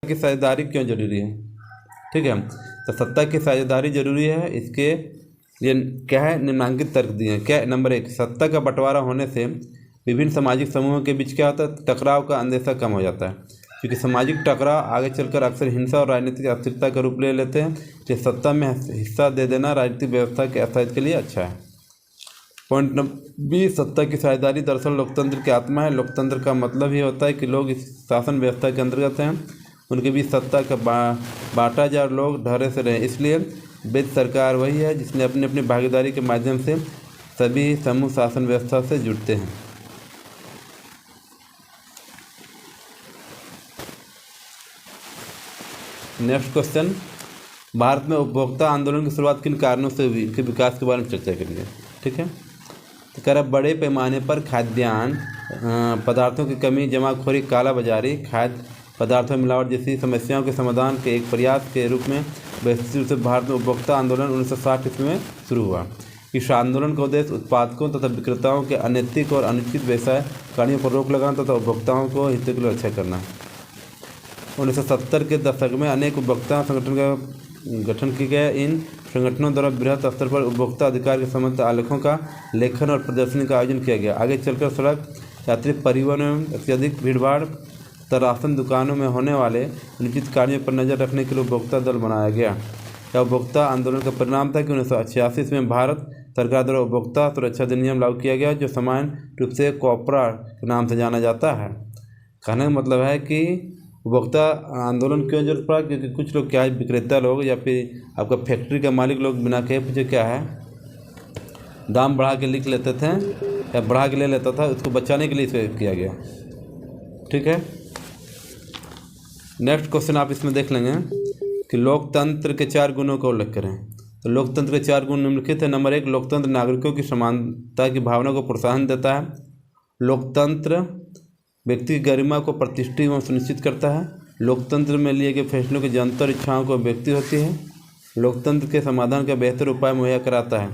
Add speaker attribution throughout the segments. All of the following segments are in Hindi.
Speaker 1: की साझेदारी क्यों जरूरी है? ठीक है, तो सत्ता की साझेदारी जरूरी है। इसके लिए क्या है, निम्नलिखित तर्क दिए हैं। क्या? नंबर 1, सत्ता का बंटवारा होने से विभिन्न सामाजिक समूहों के बीच क्या होता है, टकराव का अंदेशा कम हो जाता है, क्योंकि सामाजिक टकराव आगे चलकर अक्सर हिंसा और राजनीतिक अस्थिरता का रूप ले लेते हैं। इसलिए सत्ता में हिस्सा दे देना राजनीतिक व्यवस्था के अस्तित्व के लिए अच्छा है। पॉइंट नंबर 20, सत्ता की साझेदारी दरअसल लोकतंत्र की आत्मा है। लोकतंत्र का मतलब ही होता है कि लोग इस शासन व्यवस्था के अंतर्गत हैं, उनके बीच सत्ता का बांटा जाए और लोग ढहरे से रहें। इसलिए वैध सरकार वही है जिसने अपनी अपनी भागीदारी के माध्यम से सभी समूह शासन व्यवस्था से जुड़ते हैं। नेक्स्ट क्वेश्चन, भारत में उपभोक्ता आंदोलन की शुरुआत किन कारणों से हुई, इनके विकास के बारे में चर्चा करेंगे। ठीक है, तो कह रहा बड़े पैमाने पर खाद्यान्न पदार्थों की कमी, जमाखोरी, काला बाजारी, खाद्य पदार्थों में मिलावट जैसी समस्याओं के समाधान के एक प्रयास के रूप में वैश्विक रूप से भारत में उपभोक्ता आंदोलन 1960 ईस्वी में शुरू हुआ। इस आंदोलन का उद्देश्य उत्पादकों तथा विक्रेताओं के अनैतिक और अनुचित व्यवसाय कार्यों पर रोक लगाना तथा उपभोक्ताओं को हितों की रक्षा करना। 1970 के दशक में अनेक उपभोक्ता संगठन का गठन किया गया। इन संगठनों द्वारा बृहद स्तर पर उपभोक्ता अधिकार के संबंधित आलेखों का लेखन और प्रदर्शनी का आयोजन किया गया। आगे चलकर सड़क यात्री परिवहन एवं अत्यधिक भीड़भाड़ तथा राशन दुकानों में होने वाले अनुचित कार्यों पर नजर रखने के लिए उपभोक्ता दल बनाया गया। यह उपभोक्ता आंदोलन का परिणाम था कि 1986 में भारत सरकार द्वारा उपभोक्ता सुरक्षा अधिनियम लागू किया गया, जो सामान्य रूप से कॉपरा के नाम से जाना जाता है। कहने का मतलब है कि उपभोक्ता आंदोलन क्यों जरूरत पड़ा, क्योंकि कुछ लोग क्या है, विक्रेता लोग या फिर आपका फैक्ट्री का मालिक लोग बिना कहे पूछे क्या है दाम बढ़ा के लिख लेते थे या बढ़ा के ले लेता था, उसको बचाने के लिए इसे किया गया। ठीक है, नेक्स्ट क्वेश्चन आप इसमें देख लेंगे कि लोकतंत्र के 4 गुणों का उल्लेख करें। तो लोकतंत्र के 4 गुण निम्नलिखित है। नंबर 1, लोकतंत्र नागरिकों की समानता की भावना को प्रोत्साहन देता है। लोकतंत्र व्यक्ति की गरिमा को प्रतिष्ठित एवं सुनिश्चित करता है। लोकतंत्र में लिए गए फैसलों की जनता और इच्छाओं को व्यक्ति होती है। लोकतंत्र के समाधान का बेहतर उपाय मुहैया कराता है।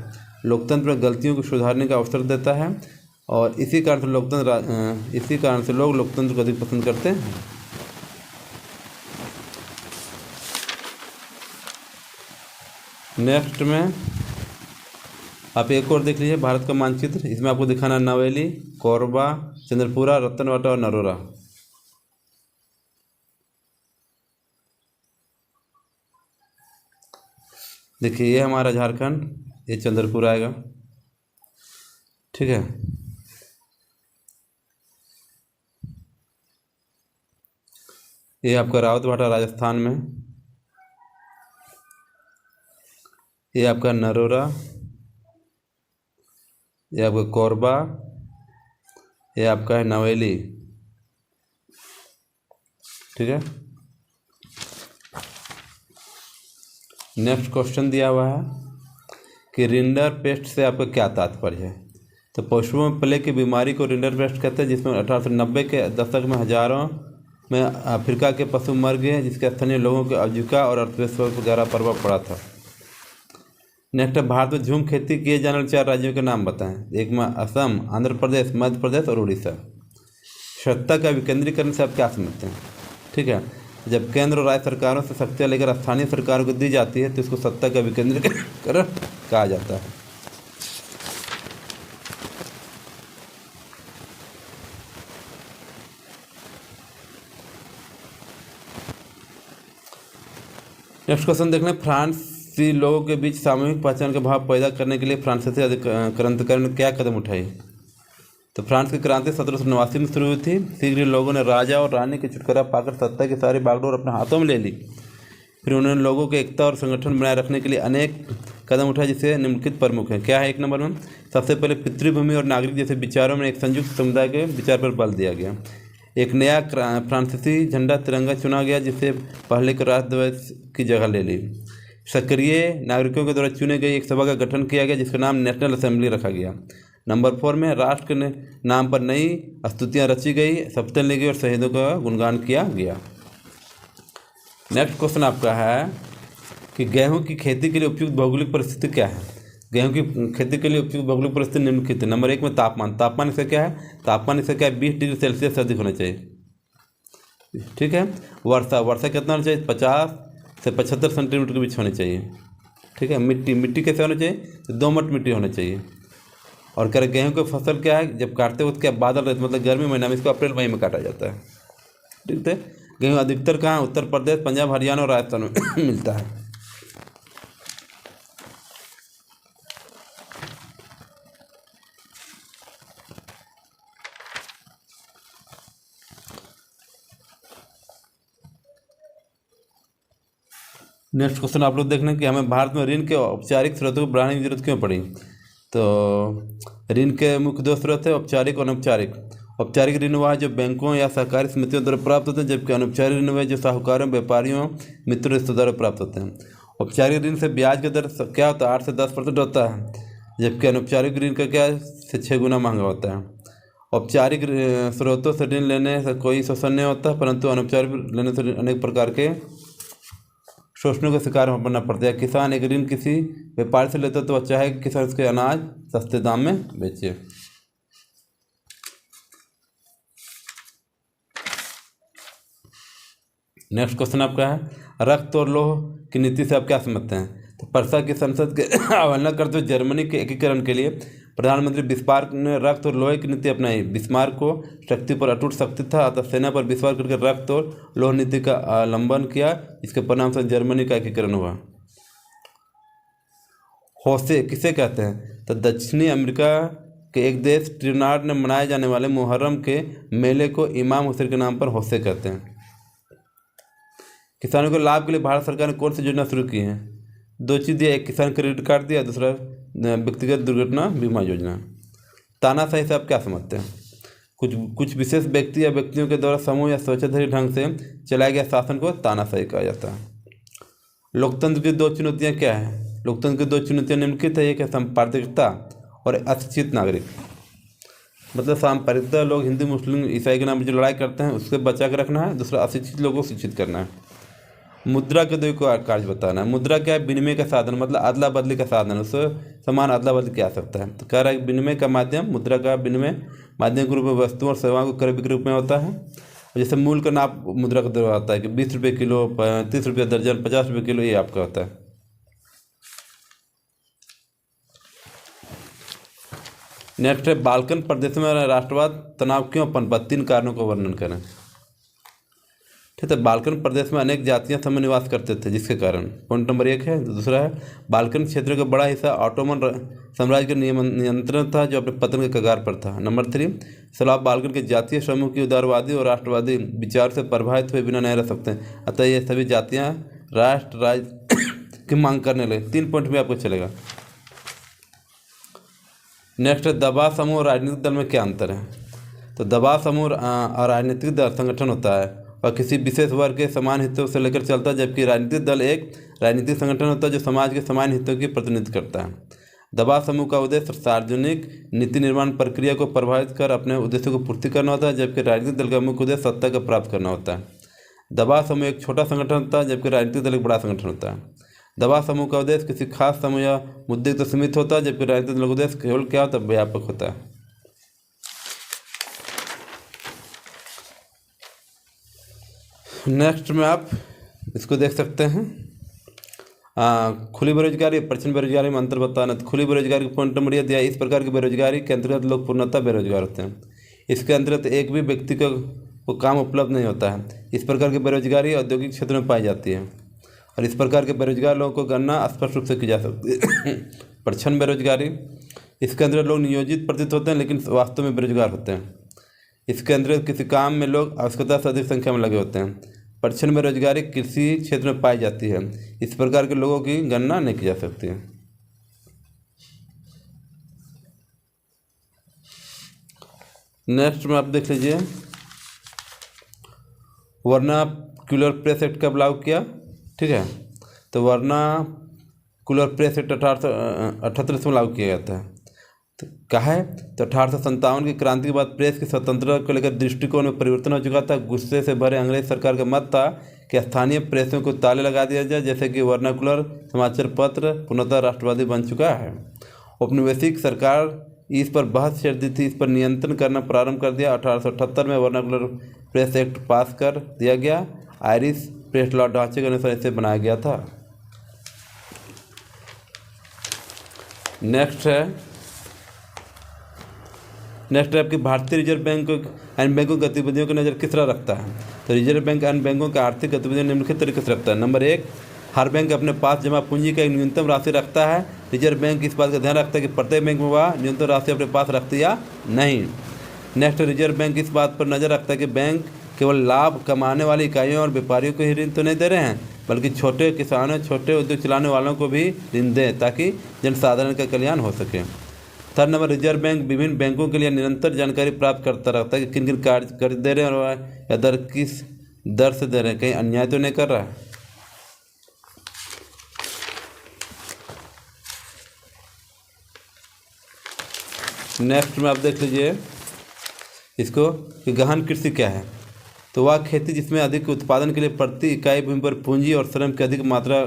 Speaker 1: लोकतंत्र में गलतियों को सुधारने का अवसर देता है और इसी कारण से लोग लोकतंत्र को अधिक पसंद करते हैं। नेक्स्ट में आप एक और देख लीजिए भारत का मानचित्र। इसमें आपको दिखाना नवेली, कोरबा, चंद्रपुरा, रतनवाटा और नरोरा। देखिए ये हमारा झारखंड, ये चंद्रपुर आएगा। ठीक है, ये आपका रावतभाटा राजस्थान में, ये आपका नरोरा, ये आपका कोरबा, ये आपका है नवेली। ठीक है, नेक्स्ट क्वेश्चन दिया हुआ है कि रिंडर पेस्ट से आपका क्या तात्पर्य है। तो पशुओं में प्लेग की बीमारी को रिंडर पेस्ट कहते हैं, जिसमें 1890 के दशक में हजारों में अफ्रीका के पशु मर गए, जिसके स्थानीय लोगों के आजीविका और अर्थव्यवस्था पर गहरा प्रभाव पड़ा था। नेक्स्ट, भारत में झूम खेती किए जाने वाले 4 राज्यों के नाम बताएं। एक में असम, आंध्र प्रदेश, मध्य प्रदेश और उड़ीसा। सत्ता का विकेंद्रीकरण से आप क्या समझते हैं? ठीक है, जब केंद्र और राज्य सरकारों से शक्तियाँ लेकर स्थानीय सरकारों को दी जाती है तो इसको सत्ता का विकेंद्रीकरण कहा जाता है। नेक्स्ट क्वेश्चन देख लें, फ्रांसीसी लोगों के बीच सामूहिक पहचान का भाव पैदा करने के लिए फ्रांसीसी क्रांतिकारियों ने क्या कदम उठाए? तो फ्रांस की क्रांति 1789 में शुरू हुई थी। शीघ्र ही लोगों ने राजा और रानी की छुटकारा पाकर सत्ता की सारी बागडोर अपने हाथों में ले ली। फिर उन्होंने लोगों को एकता और संगठन बनाए रखने के लिए अनेक कदम उठाए, जिससे निम्नलिखित प्रमुख हैं। क्या है? एक नंबर में सबसे पहले पितृभूमि और नागरिक जैसे विचारों में एक संयुक्त समुदाय के विचार पर बल दिया गया। एक नया फ्रांसीसी झंडा तिरंगा चुना गया, जिससे पहले के राष्ट्रध्वज की जगह ले ली। सक्रिय नागरिकों के द्वारा चुने गई एक सभा का गठन किया गया, जिसका नाम नेशनल असेंबली रखा गया। नंबर 4 में राष्ट्र के नाम पर नई स्तुतियाँ रची गई, शपथें ली गई और शहीदों का गुणगान किया गया। नेक्स्ट क्वेश्चन आपका है कि गेहूं की खेती के लिए उपयुक्त भौगोलिक परिस्थिति क्या है? गेहूं की खेती के लिए उपयुक्त भौगोलिक परिस्थिति निम्नलिखित है। नंबर 1 में तापमान। तापमान इसका क्या है? तापमान इसका क्या है? 20 डिग्री सेल्सियस से अधिक होना चाहिए। ठीक है। वर्षा वर्षा कितना होना चाहिए? 50 से 75 सेंटीमीटर के बीच होनी चाहिए। ठीक है। मिट्टी मिट्टी कैसे होनी चाहिए? तो दोमट मिट्टी होनी चाहिए। और कह रहे गेहूँ की फसल क्या है, जब काटते वक्त क्या बादल रहते, मतलब गर्मी महीना में, इसको अप्रैल मई में काटा जाता है। ठीक है। गेहूँ अधिकतर कहाँ? उत्तर प्रदेश, पंजाब, हरियाणा और राजस्थान में मिलता है। नेक्स्ट क्वेश्चन आप लोग देख लें कि हमें भारत में ऋण के औपचारिक स्रोतों को बढ़ाने की जरूरत क्यों पड़ी। तो ऋण के मुख्य दो स्रोत है, औपचारिक और अनौपचारिक। औपचारिक ऋण वह है जो बैंकों या सहकारी समितियों द्वारा प्राप्त होते हैं, जबकि अनौपचारिक ऋण वह जो साहूकारों, व्यापारियों, मित्रों, रिश्तेदारों प्राप्त होते हैं। औपचारिक ऋण से ब्याज का दर क्या होता है? 8 से 10% होता है, जबकि अनौपचारिक ऋण का क्या है? से 6 गुना महंगा होता है। औपचारिक स्रोतों से ऋण लेने से कोई शोषण नहीं होता, परंतु अनौपचारिक लेने से अनेक प्रकार के शोषणों का शिकार बनना पड़ता है। किसान एक ऋण किसी व्यापारी से लेता तो अच्छा है कि किसान उसके अनाज सस्ते दाम में बेचे। नेक्स्ट क्वेश्चन आपका है, रक्त और लौह की नीति से आप क्या समझते हैं। तो पर्सा की संसद के अवहेलना करते हुए जर्मनी के एकीकरण के लिए प्रधानमंत्री बिस्मार्क ने रक्त और लोहे की नीति अपनाई। बिस्मार्क को शक्ति पर अटूट शक्ति था, अतः सेना पर विश्वास करके रक्त और लोह नीति का अवलंबन किया। इसके परिणाम से जर्मनी का एकीकरण हुआ। होसे किसे कहते हैं। तो दक्षिणी अमेरिका के एक देश ट्रिनिडाद में मनाए जाने वाले मुहर्रम के मेले को इमाम हुसैन के नाम पर होसे कहते हैं। किसानों के लाभ के लिए भारत सरकार ने कौन सी योजना शुरू की है। दो चीज़ दिया, एक किसान क्रेडिट कार्ड दिया, दूसरा व्यक्तिगत दुर्घटना बीमा योजना। तानाशाही से आप क्या समझते हैं। कुछ विशेष व्यक्ति या व्यक्तियों के द्वारा समूह या स्वेच्छाधारी ढंग से चलाए गए शासन को तानाशाही कहा जाता है। लोकतंत्र की दो चुनौतियाँ क्या है। लोकतंत्र की दो चुनौतियाँ निम्नलिखित है, एक है सांप्रदायिकता और अशिक्षित नागरिक। मतलब सांप्रदायिकता लोग हिंदू मुस्लिम ईसाई के नाम पर जो लड़ाई करते हैं उससे बचा के रखना है, दूसरा अशिक्षित लोगों को शिक्षित करना है। मुद्रा के दो कार्य बताना है। मुद्रा क्या है? विनिमय का साधन, मतलब अदला बदली का साधन, उससे समान अदला बदली किया जा सकता है। तो कह रहा है विनिमय का माध्यम, मुद्रा का विनिमय माध्यम के रूप में वस्तुओं और सेवाओं को क्रय विक्रय रूप में होता है। जैसे मूल का नाप मुद्रा का दर आता है कि 20 रुपये किलो, 30 रुपये दर्जन, 50 रुपये किलो, ये आपका होता है। नेक्स्ट है, बाल्कन प्रदेश में राष्ट्रवाद तनाव क्यों पनपा। 3 कारणों का वर्णन करें। ठीक है। बाल्कन प्रदेश में अनेक जातियां समय निवास करते थे, जिसके कारण पॉइंट नंबर 1 है। दूसरा है, बाल्कन क्षेत्र का बड़ा हिस्सा ऑटोमन साम्राज्य के नियंत्रण था, जो अपने पतन के कगार पर था। नंबर 3, स्लाव बाल्कन के जातीय समूह की उदारवादी और राष्ट्रवादी विचार से प्रभावित हुए बिना नहीं रह सकते, अतः ये सभी जातियाँ राष्ट्र राज्य की मांग करने लगे। 3 पॉइंट में आपको चलेगा। नेक्स्ट है, दबाव समूह और राजनीतिक दल में क्या अंतर है। तो दबाव समूह और राजनीतिक दल संगठन होता है और किसी विशेष वर्ग के समान हितों से लेकर चलता है, जबकि राजनीतिक दल एक राजनीतिक संगठन होता है जो समाज के समान हितों की प्रतिनिधित्व करता है। दबाव समूह का उद्देश्य सार्वजनिक नीति निर्माण प्रक्रिया को प्रभावित कर अपने उद्देश्य को पूर्ति करना होता है, जबकि राजनीतिक दल का मुख्य उद्देश्य सत्ता को प्राप्त करना होता है। दबाव समूह एक छोटा संगठन होता है, जबकि राजनीतिक दल एक बड़ा संगठन होता है। दबाव समूह का उद्देश्य किसी खास समूह या मुद्दे तक सीमित होता है, जबकि राजनीतिक दल का उद्देश्य केवल क्या होता है? व्यापक होता है। नेक्स्ट में आप इसको देख सकते हैं, खुली बेरोजगारी प्रचंड बेरोजगारी में अंतर बताना। तो खुली बेरोजगारी का पॉइंट नंबर यह दिया, इस प्रकार की बेरोजगारी के अंतर्गत लोग पूर्णतः बेरोजगार होते हैं। इसके अंतर्गत एक भी व्यक्ति को काम उपलब्ध नहीं होता है। इस प्रकार की बेरोजगारी औद्योगिक क्षेत्र में पाई जाती है और इस प्रकार के बेरोजगार लोगों को गणना स्पष्ट रूप से की जा सकती है। प्रचंड बेरोजगारी, इसके अंतर्गत लोग नियोजित प्रतीत होते हैं लेकिन वास्तव में बेरोजगार होते हैं। इसके अंतर्गत किसी काम में लोग आवश्यकता से अधिक संख्या में लगे होते हैं। प्रचंड बेरोजगारी कृषि क्षेत्र में पाई जाती है। इस प्रकार के लोगों की गणना नहीं की जा सकती है। नेक्स्ट में आप देख लीजिए, वर्नाक्यूलर प्रेस एक्ट कब लागू किया। ठीक है। तो वर्नाक्यूलर प्रेस एक्ट 1878 में लागू किया गया था। तो कहा है, तो 1857 की क्रांति के बाद प्रेस की स्वतंत्रता को लेकर दृष्टिकोण में परिवर्तन हो चुका था। गुस्से से भरे अंग्रेज सरकार का मत था कि स्थानीय प्रेसों को ताले लगा दिया जाए, जैसे कि वर्नाकुलर समाचार पत्र पूर्णतः राष्ट्रवादी बन चुका है। औपनिवेशिक सरकार इस पर बहस छेड़ दी थी। इस पर नियंत्रण करना प्रारंभ कर दिया। 1878 में वर्नाकुलर प्रेस एक्ट पास कर दिया गया। आयरिश प्रेस लॉ ढांचे के अनुसार इसे बनाया गया था। नेक्स्ट है आपकी भारतीय रिजर्व बैंक अन्य बैंकों की गतिविधियों की नज़र किस तरह रखता है। तो रिजर्व बैंक अन्य बैंकों की आर्थिक गतिविधियों निम्नलिखित तरीके से रखता है। नंबर 1, हर बैंक अपने पास जमा पूंजी का एक न्यूनतम राशि रखता है। रिजर्व बैंक इस बात का ध्यान रखता है कि प्रत्येक बैंक में वह न्यूनतम राशि अपने पास रखती है या नहीं। नेक्स्ट, रिजर्व बैंक इस बात पर नज़र रखता है कि बैंक केवल लाभ कमाने वाली इकाइयों और व्यापारियों को ही ऋण तो नहीं दे रहे हैं, बल्कि छोटे किसानों, छोटे उद्योग चलाने वालों को भी ऋण दें ताकि जनसाधारण का कल्याण हो सके। थर्ड नंबर, रिजर्व बैंक विभिन्न बैंकों के लिए निरंतर जानकारी प्राप्त करता रहता है कि किन किन कर्ज दे रहे हैं और या दर किस दर से दे रहे हैं, कहीं अन्याय तो नहीं कर रहा है। नेक्स्ट में आप देख लीजिए इसको कि गहन कृषि क्या है। तो वह खेती जिसमें अधिक उत्पादन के लिए प्रति इकाई भूमि पर पूंजी और श्रम की अधिक मात्रा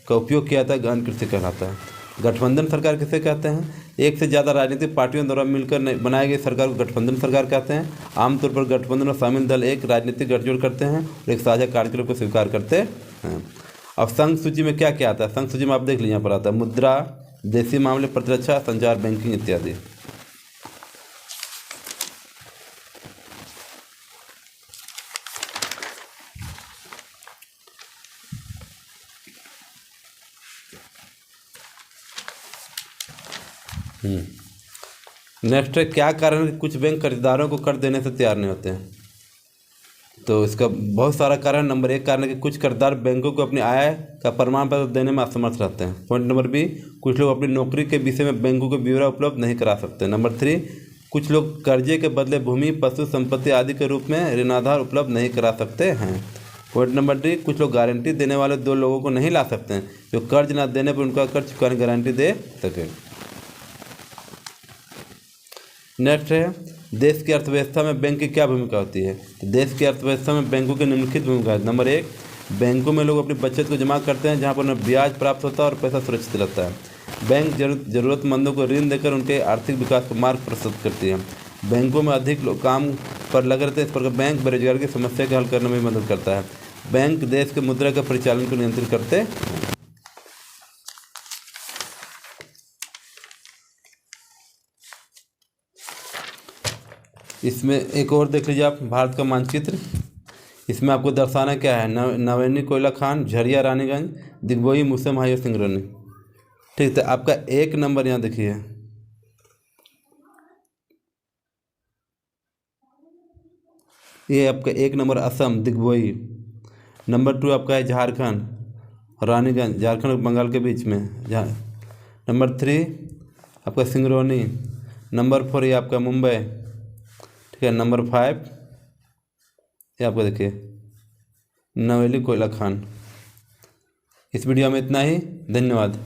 Speaker 1: का उपयोग किया जाता है, गहन कृषि कहलाता है। गठबंधन सरकार किसे कहते हैं। एक से ज़्यादा राजनीतिक पार्टियों द्वारा मिलकर बनाई गई सरकार को गठबंधन सरकार कहते हैं। आमतौर पर गठबंधन में शामिल दल एक राजनीतिक गठजोड़ करते हैं और एक साझा कार्यक्रम को स्वीकार करते हैं। अब संघ सूची में क्या क्या आता है। संघ सूची में आप देख लीजिए, यहाँ पर आता है मुद्रा, देशी मामले, प्रतिरक्षा, संचार, बैंकिंग इत्यादि। नेक्स्ट है, क्या कारण है कि कुछ बैंक कर्जदारों को कर्ज देने से तैयार नहीं होते हैं। तो इसका बहुत सारा कारण। नंबर 1 कारण है कि कुछ कर्जदार बैंकों को अपनी आय का प्रमाण पत्र देने में असमर्थ रहते हैं। पॉइंट नंबर बी, कुछ लोग अपनी नौकरी के विषय में बैंकों को ब्यौरा उपलब्ध नहीं करा सकते। नंबर 3, कुछ लोग कर्जे के बदले भूमि, पशु संपत्ति आदि के रूप में ऋणाधार उपलब्ध नहीं करा सकते हैं। पॉइंट नंबर डी, कुछ लोग गारंटी देने वाले 2 लोगों को नहीं ला सकते हैं जो कर्ज न देने पर उनका कर्ज चुकाने की गारंटी दे सके। नेक्स्ट है, देश की अर्थव्यवस्था में बैंक की क्या भूमिका होती है। तो देश की अर्थव्यवस्था में बैंकों की निम्नलिखित भूमिका है। नंबर 1, बैंकों में लोग अपनी बचत को जमा करते हैं जहां पर उन्हें ब्याज प्राप्त होता है और पैसा सुरक्षित रहता है। बैंक जरूरतमंदों को ऋण देकर उनके आर्थिक विकास को मार्ग प्रशस्त करती है। बैंकों में अधिक लोग काम पर लगे रहते हैं, इस प्रकार बैंक बेरोजगारी की समस्या के हल करने में मदद करता है। बैंक देश के मुद्रा के परिचालन को नियंत्रित करते हैं। इसमें एक और देख लीजिए आप, भारत का मानचित्र। इसमें आपको दर्शाना क्या है, नवैनी, कोयला खान, झरिया, रानीगंज, दिग्बोई, मूसम, हाई और सिंगरौली। ठीक, तो आपका 1 नंबर यहाँ देखिए, ये आपका 1 नंबर असम, दिग्बोई। नंबर 2 आपका है झारखंड, रानीगंज, झारखंड और बंगाल के बीच में। नंबर 3 आपका सिंगरौली। नंबर 4 ये आपका मुंबई। ठीक है। नंबर 5 ये आपको देखिए नवेली, कोयला खान। इस वीडियो में इतना ही। धन्यवाद।